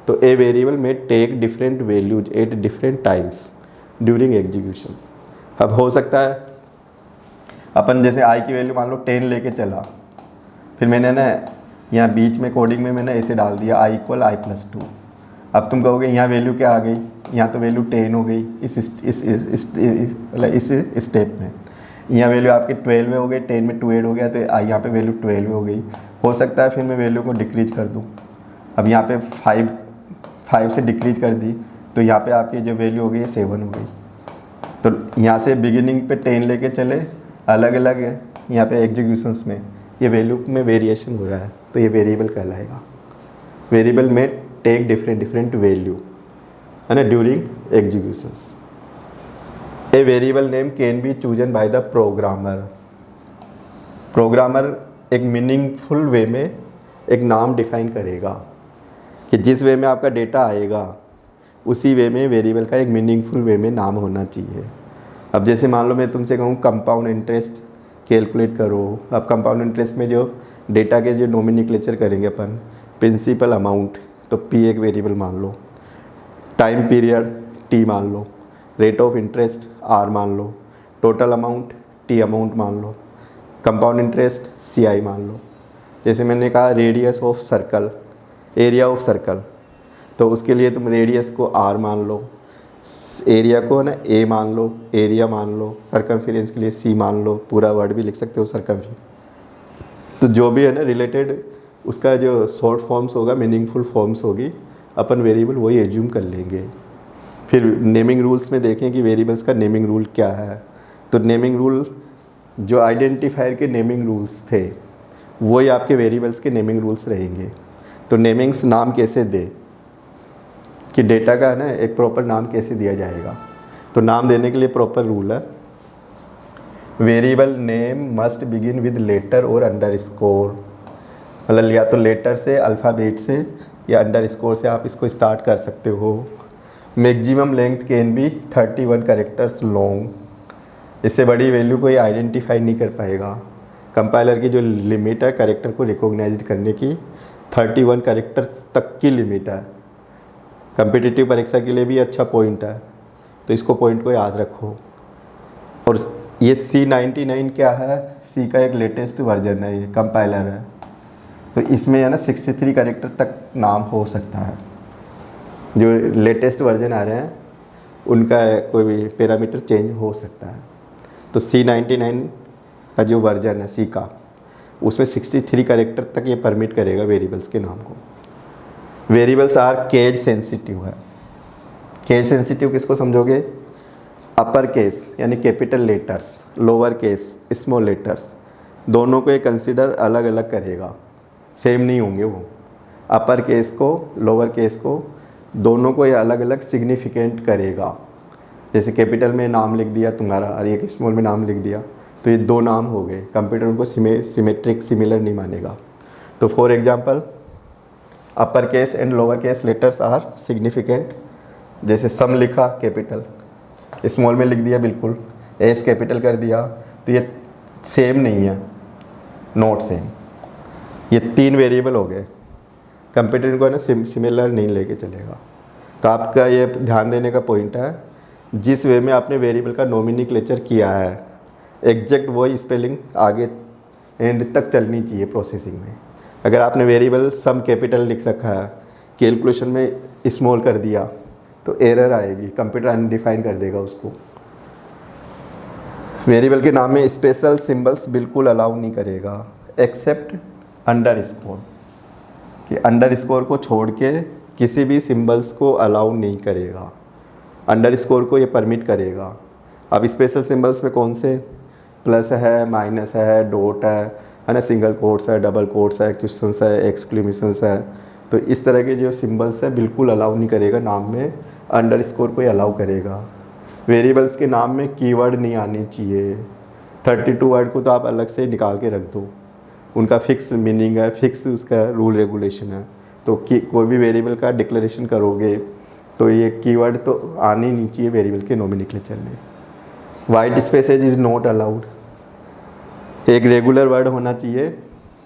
तो a variable may take different values at different times during executions. अब हो सकता है अपन जैसे आई की वैल्यू मान लो 10 लेके चला, फिर मैंने ना यहाँ बीच में कोडिंग में मैंने ऐसे डाल दिया i = i+2। अब तुम कहोगे यहाँ वैल्यू क्या आ गई, यहाँ तो वैल्यू 10 हो गई इस स्टेप में। यहाँ वैल्यू आपके 12 हो गई, 10 में 2 ऐड हो गया तो यहाँ पे वैल्यू 12 हो गई। हो सकता है फिर मैं वैल्यू को डिक्रीज कर दूँ। अब यहाँ पे 5 से डिक्रीज कर दी तो यहाँ पे आपकी जो वैल्यू हो गई 7 हो गई। तो यहाँ से बिगिनिंग पे 10 लेके चले, अलग अलग है यहाँ पे एग्जीक्यूशंस में ये वैल्यू में वेरिएशन हो रहा है, तो ये वेरिएबल कहलाएगा। Variable may take different value है ना during executions. A variable name can be chosen by the programmer. Programmer एक मीनिंगफुल वे में एक नाम डिफाइन करेगा कि जिस वे में आपका डेटा आएगा उसी वे में वेरिएबल का एक मीनिंगफुल वे में नाम होना चाहिए। अब जैसे मान लो मैं तुमसे कहूँ कंपाउंड इंटरेस्ट कैलकुलेट करो। अब कंपाउंड इंटरेस्ट में जो डेटा के जो नोमेनक्लेचर करेंगे अपन, प्रिंसिपल अमाउंट तो पी एक वेरिएबल मान लो, टाइम पीरियड टी मान लो, रेट ऑफ इंटरेस्ट आर मान लो, टोटल अमाउंट टी अमाउंट मान लो, कंपाउंड इंटरेस्ट सी आई मान लो। जैसे मैंने कहा radius of circle, area of circle, तो उसके लिए तुम रेडियस को आर मान लो, एरिया को ना ए मान लो, एरिया मान लो, सर्कमफेरेंस के लिए सी मान लो, पूरा वर्ड भी लिख सकते हो सर्कमफेरेंस। तो जो भी है ना रिलेटेड उसका जो शॉर्ट फॉर्म्स होगा, मीनिंगफुल फॉर्म्स होगी, अपन वेरिएबल वही एज्यूम कर लेंगे। फिर नेमिंग रूल्स में देखें कि वेरिएबल्स का नेमिंग रूल क्या है। तो नेमिंग रूल जो आइडेंटिफायर के नेमिंग रूल्स थे वही आपके वेरिएबल्स के नेमिंग रूल्स रहेंगे। तो नेमिंग्स नाम कैसे दे कि डेटा का ना एक प्रॉपर नाम कैसे दिया जाएगा। तो नाम देने के लिए प्रॉपर रूल है, variable name must begin with letter और अंडरस्कोर। मतलब या तो लेटर से, अल्फ़ाबेट से या अंडरस्कोर से आप इसको स्टार्ट कर सकते हो। Maximum length can be 31 characters long. इससे बड़ी वैल्यू को ये आइडेंटिफाई नहीं कर पाएगा। कंपाइलर की जो लिमिट है कैरेक्टर को रिकॉग्नाइज करने की 31 कैरेक्टर्स तक की लिमिट है। कम्पिटिटिव परीक्षा के लिए भी अच्छा पॉइंट है, तो इसको पॉइंट को याद रखो। और ये C99 क्या है, सी का एक लेटेस्ट वर्जन है, ये कंपाइलर है। तो इसमें है ना 63 कैरेक्टर तक नाम हो सकता है। जो लेटेस्ट वर्जन आ रहे हैं उनका कोई भी पैरामीटर चेंज हो सकता है। तो C99 का जो वर्जन है सी का, उसमें 63 कैरेक्टर तक ये परमिट करेगा वेरिएबल्स के नाम को। वेरिएबल्स आर केस सेंसिटिव है। केस सेंसिटिव किसको समझोगे, अपर केस यानी capital letters, lower case small letters, दोनों को ये कंसिडर अलग अलग करेगा, सेम नहीं होंगे वो। अपर केस को लोअर केस को दोनों को ये अलग अलग सिग्निफिकेंट करेगा। जैसे कैपिटल में नाम लिख दिया तुम्हारा और एक स्मॉल में नाम लिख दिया तो ये दो नाम हो गए, कंप्यूटर उनको सिमेट्रिक सिमिलर नहीं मानेगा। तो for example upper case and lower case letters are significant. जैसे सम लिखा कैपिटल, स्मॉल में लिख दिया बिल्कुल, एस कैपिटल कर दिया, तो ये सेम नहीं है, नॉट सेम। ये 3 वेरिएबल हो गए, कंप्यूटर इनको है ना सिमिलर नहीं लेके चलेगा। तो आपका ये ध्यान देने का पॉइंट है, जिस वे में आपने वेरिएबल का नोमेनक्लेचर किया है एग्जैक्ट वही स्पेलिंग आगे एंड तक चलनी चाहिए प्रोसेसिंग में। अगर आपने वेरिएबल सम कैपिटल लिख रखा है, कैलकुलेशन में स्मॉल कर दिया तो एरर आएगी, कंप्यूटर अनडिफाइन कर देगा उसको। वेरिएबल के नाम में स्पेशल सिंबल्स बिल्कुल अलाउ नहीं करेगा एक्सेप्ट अंडरस्कोर, कि अंडरस्कोर को छोड़ के किसी भी सिंबल्स को अलाउ नहीं करेगा, अंडरस्कोर को ये परमिट करेगा। अब स्पेशल सिंबल्स में कौन से, प्लस है, माइनस है, डॉट है ना, सिंगल कोट्स है, डबल कोट्स है, क्वेश्चंस है, एक्सक्लेमेशंस है। तो इस तरह के जो सिंबल्स है बिल्कुल अलाउ नहीं करेगा नाम में, अंडरस्कोर को ही अलाउ करेगा। वेरिएबल्स के नाम में कीवर्ड नहीं आनी चाहिए। 32 वर्ड को तो आप अलग से निकाल के रख दो, उनका फिक्स मीनिंग है, फिक्स उसका रूल रेगुलेशन है। तो कोई भी वेरिएबल का डिक्लेरेशन करोगे तो ये कीवर्ड तो आने नहीं चाहिए वेरिएबल के नोमेनक्लेचर में। White spaces is not allowed, एक रेगुलर वर्ड होना चाहिए।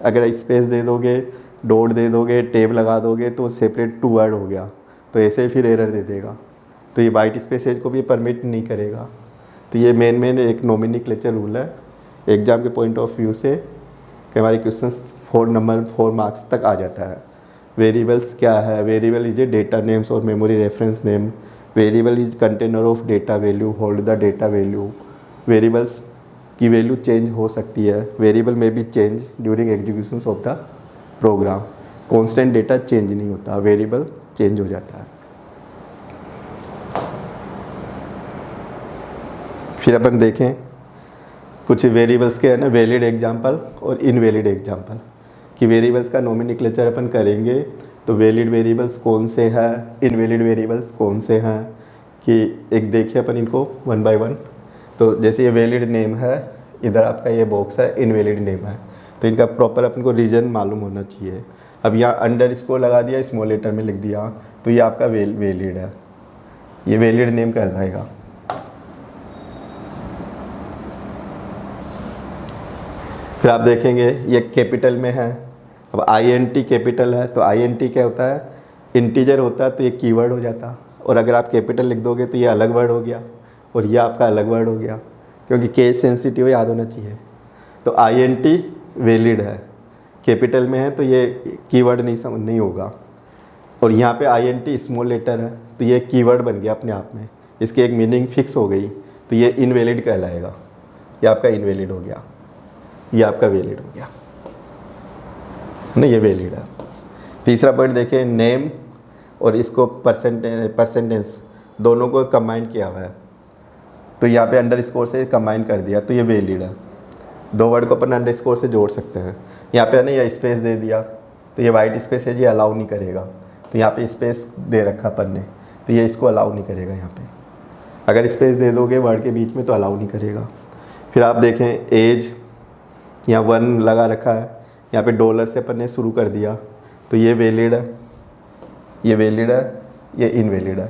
अगर स्पेस दे दोगे, डॉट दे दोगे, टेब लगा दोगे तो सेपरेट 2 वर्ड हो गया, तो ऐसे ही फिर एरर दे देगा। तो ये वाइट स्पेसेज को भी परमिट नहीं करेगा। तो ये मेन एक नोमेनक्लेचर रूल है एग्जाम के पॉइंट ऑफ व्यू से कि हमारे क्वेश्चंस 4 नंबर 4 मार्क्स तक आ जाता है। वेरिएबल्स क्या है? Variable is a data names और memory reference name. Variable is container of data value, hold the data value. Variables की वैल्यू चेंज हो सकती है। वेरिएबल में be change during execution of the program. Constant data change नहीं होता, वेरिएबल चेंज हो जाता है। फिर अपन देखें कुछ वेरिएबल्स के है ना वैलिड एग्जांपल और इनवैलिड एग्जांपल, कि वेरिएबल्स का नोमेनक्लेचर अपन करेंगे तो वैलिड वेरिएबल्स कौन से हैं, इनवैलिड वेरिएबल्स कौन से हैं, कि एक देखिए अपन इनको वन बाय वन। तो जैसे ये वैलिड नेम है, इधर आपका ये बॉक्स है इनवैलिड नेम है, तो इनका प्रॉपर अपन को रीजन मालूम होना चाहिए। अब यहाँ अंडर स्कोर लगा दिया, स्मॉल लेटर में लिख दिया, तो ये आपका वैलिड है, ये वैलिड नेम कहलाएगा। फिर आप देखेंगे ये कैपिटल में है। अब INT कैपिटल है, तो INT क्या होता है? इंटीजर होता है, तो ये कीवर्ड हो जाता। और अगर आप कैपिटल लिख दोगे तो ये अलग वर्ड हो गया, और ये आपका अलग वर्ड हो गया, क्योंकि केस सेंसिटिव याद होना चाहिए। तो INT वैलिड है, कैपिटल में है तो ये कीवर्ड नहीं होगा। और यहाँ पे INT स्मॉल लेटर है, तो ये कीवर्ड बन गया अपने आप में, इसकी एक मीनिंग फिक्स हो गई, तो ये इनवैलिड कहलाएगा। ये आपका इनवैलिड हो गया, ये आपका वैलिड हो गया ना, ये वैलिड है। तीसरा पॉइंट देखें, नेम और इसको परसेंटेज दोनों को कंबाइन किया हुआ है, तो यहाँ पे अंडर स्कोर से कंबाइन कर दिया, तो ये वैलिड है। 2 वर्ड को अपन अंडर स्कोर से जोड़ सकते हैं। यहाँ पे है ना ये स्पेस दे दिया, तो ये वाइट स्पेस है, ये अलाउ नहीं करेगा, तो यहाँ पे स्पेस दे रखा अपन ने, तो ये इसको अलाउ नहीं करेगा। यहाँ पे अगर स्पेस दे दोगे वर्ड के बीच में तो अलाउ नहीं करेगा। फिर आप देखें एज, यहाँ 1 लगा रखा है, यहाँ पे डॉलर से अपन ने शुरू कर दिया, तो ये वैलिड है, ये वैलिड है, ये इनवैलिड है।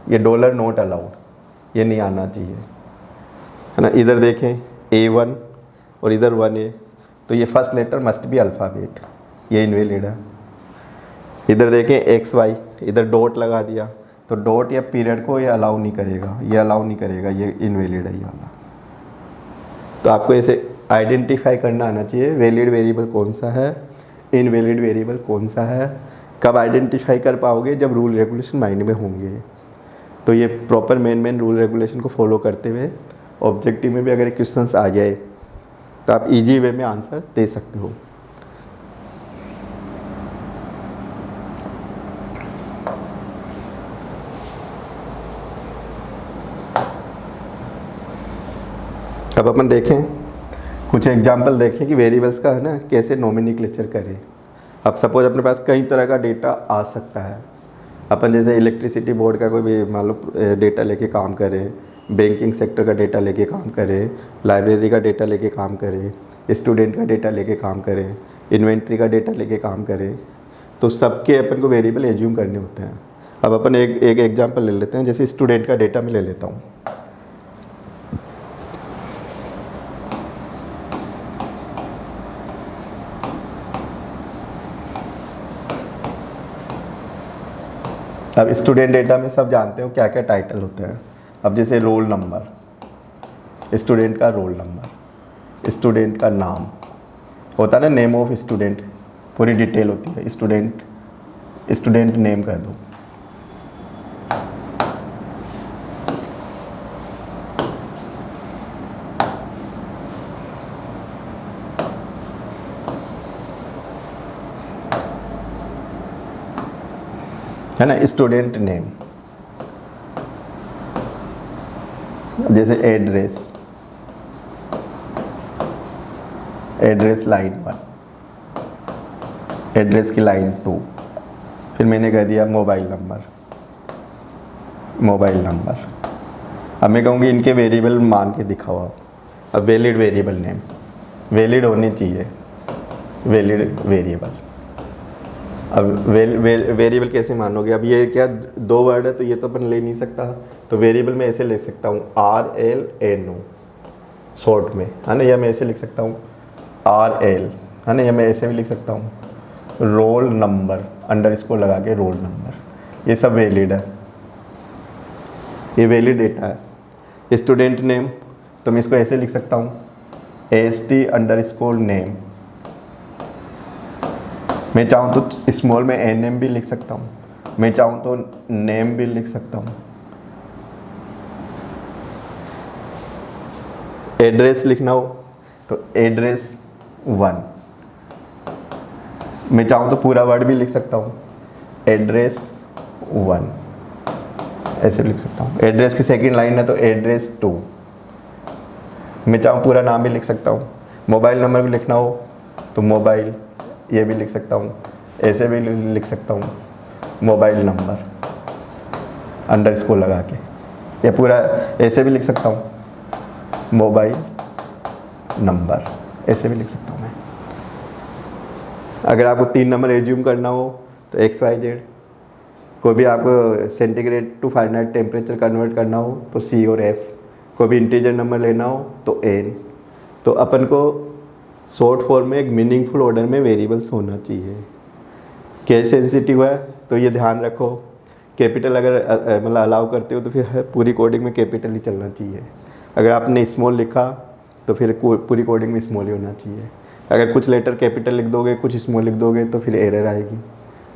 ये डॉलर नॉट अलाउड, ये नहीं आना चाहिए, है ना। इधर देखें A1 और इधर 1A, तो ये first letter must be alphabet, ये इनवैलिड है। इधर देखें XY, इधर डॉट लगा दिया, तो डॉट या पीरियड को ये अलाउ नहीं करेगा, ये अलाउ नहीं करेगा, ये इनवैलिड है ये वाला। तो आपको ऐसे आइडेंटिफाई करना आना चाहिए, वैलिड वेरिएबल कौन सा है, इनवैलिड वेरिएबल कौन सा है। कब आइडेंटिफाई कर पाओगे? जब रूल रेगुलेशन माइंड में होंगे। तो ये प्रॉपर मेन रूल रेगुलेशन को फॉलो करते हुए ऑब्जेक्टिव में भी अगर क्वेश्चंस आ जाए तो आप इजी वे में आंसर दे सकते हो। अब अपन देखें कुछ एग्जाम्पल देखें कि वेरिएबल्स का है ना कैसे नोमेनक्लेचर करें। अब सपोज अपने पास कई तरह का डेटा आ सकता है, अपन जैसे इलेक्ट्रिसिटी बोर्ड का कोई भी मान लो डेटा लेके काम करें, बैंकिंग सेक्टर का डेटा लेके काम करें, लाइब्रेरी का डेटा लेके काम करें, स्टूडेंट का डेटा लेके काम करें, इन्वेंट्री का डेटा लेके काम करें, तो सबके अपन को वेरिएबल एज्यूम करने होते हैं। अब अपन एक एग्जाम्पल ले लेते हैं, जैसे स्टूडेंट का डेटा मैं ले लेता हूँ। अब स्टूडेंट डेटा में सब जानते हो क्या क्या टाइटल होते हैं। अब जैसे रोल नंबर, स्टूडेंट का रोल नंबर, स्टूडेंट का नाम होता है ना, नेम ऑफ स्टूडेंट, पूरी डिटेल होती है, स्टूडेंट नेम कह दो। है ना, स्टूडेंट नेम। जैसे एड्रेस लाइन 1, एड्रेस की लाइन 2, फिर मैंने कह दिया मोबाइल नंबर। अब मैं कहूँगी इनके वेरिएबल मान के दिखाओ आप। अब वैलिड वेरिएबल नेम, वैलिड होनी चाहिए वैलिड वेरिएबल। अब वेरिएबल कैसे मानोगे? अब ये क्या 2 वर्ड है, तो ये तो अपन ले नहीं सकता, तो वेरिएबल में ऐसे लिख सकता हूँ RLNO शॉर्ट में, है ना, या मैं ऐसे लिख सकता हूँ RL, है ना, या मैं ऐसे भी लिख सकता हूँ रोल नंबर, अंडरस्कोर लगा के रोल नंबर। ये सब वैलिड है, ये वैलिड डेटा है। स्टूडेंट नेम, तो मैं इसको ऐसे लिख सकता हूँ ST_name, मैं चाहूँ तो स्मॉल में एन एम भी लिख सकता हूँ, मैं चाहूँ तो नेम भी लिख सकता हूँ। एड्रेस लिखना हो तो एड्रेस 1, मैं चाहूँ तो पूरा वर्ड भी लिख सकता हूँ, एड्रेस 1 ऐसे लिख सकता हूँ। एड्रेस की सेकंड लाइन है तो एड्रेस 2, मैं चाहूँ पूरा नाम भी लिख सकता हूँ। मोबाइल नंबर भी लिखना हो तो मोबाइल ये भी लिख सकता हूँ, ऐसे भी लिख सकता हूँ, मोबाइल नंबर अंडरस्कोर लगा के, या पूरा ऐसे भी लिख सकता हूँ, मोबाइल नंबर ऐसे भी लिख सकता हूँ मैं। अगर आपको 3 नंबर एज्यूम करना हो तो XYZ, कोई भी आपको centigrade to Fahrenheit temperature convert करना हो तो C और F, कोई भी इंटीजर नंबर लेना हो तो N। तो अपन को शॉर्ट फॉर्म में एक मीनिंगफुल ऑर्डर में वेरिएबल्स होना चाहिए। केस सेंसिटिव है तो ये ध्यान रखो, कैपिटल अगर मतलब अलाउ करते हो तो फिर पूरी कोडिंग में कैपिटल ही चलना चाहिए। अगर आपने स्मॉल लिखा तो फिर पूरी कोडिंग में स्मॉल ही होना चाहिए। अगर कुछ लेटर कैपिटल लिख दोगे, कुछ स्मॉल लिख दोगे तो फिर एरर आएगी।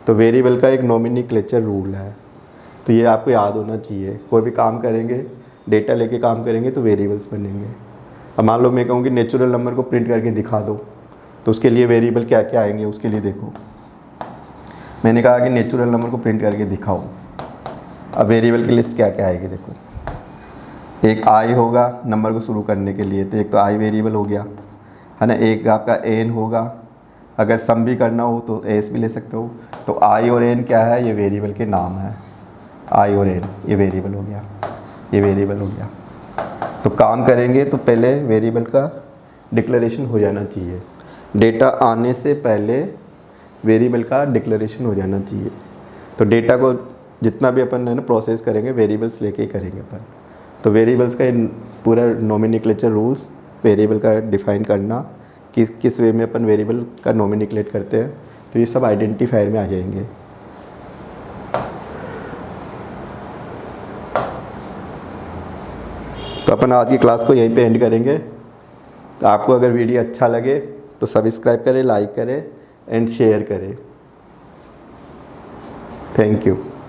तो वेरिएबल का एक नोमेनक्लेचर रूल है, तो ये आपको याद होना चाहिए। कोई भी काम करेंगे, डेटा लेके काम करेंगे तो वेरिएबल्स बनेंगे। अब मान लो मैं कहूँ कि नेचुरल नंबर को प्रिंट करके दिखा दो, तो उसके लिए वेरिएबल क्या क्या आएंगे उसके लिए देखो। मैंने कहा कि नेचुरल नंबर को प्रिंट करके दिखाओ, अब वेरिएबल की लिस्ट क्या क्या आएगी देखो। एक आई होगा नंबर को शुरू करने के लिए, तो एक तो आई वेरिएबल हो गया है ना। एक आपका एन होगा, अगर सम भी करना हो तो एस भी ले सकते हो। तो आई और एन क्या है, ये वेरिएबल के नाम है। आई और एन ये वेरिएबल हो गया, ये वेरिएबल हो गया। तो काम करेंगे तो पहले वेरिएबल का डिक्लेरेशन हो जाना चाहिए। डेटा आने से पहले वेरिएबल का डिक्लेरेशन हो जाना चाहिए। तो डेटा को जितना भी अपन है ना प्रोसेस करेंगे, वेरिएबल्स लेके ही करेंगे अपन। तो वेरिएबल्स का पूरा नोमेनक्लेचर रूल्स, वेरिएबल का डिफाइन करना, किस वे में अपन वेरिएबल का नोमेनक्लेट करते हैं, तो ये सब आइडेंटिफायर में आ जाएंगे। तो अपन आज की क्लास को यहीं पे एंड करेंगे। तो आपको अगर वीडियो अच्छा लगे तो सब्सक्राइब करें, लाइक करें एंड शेयर करें। Thank you.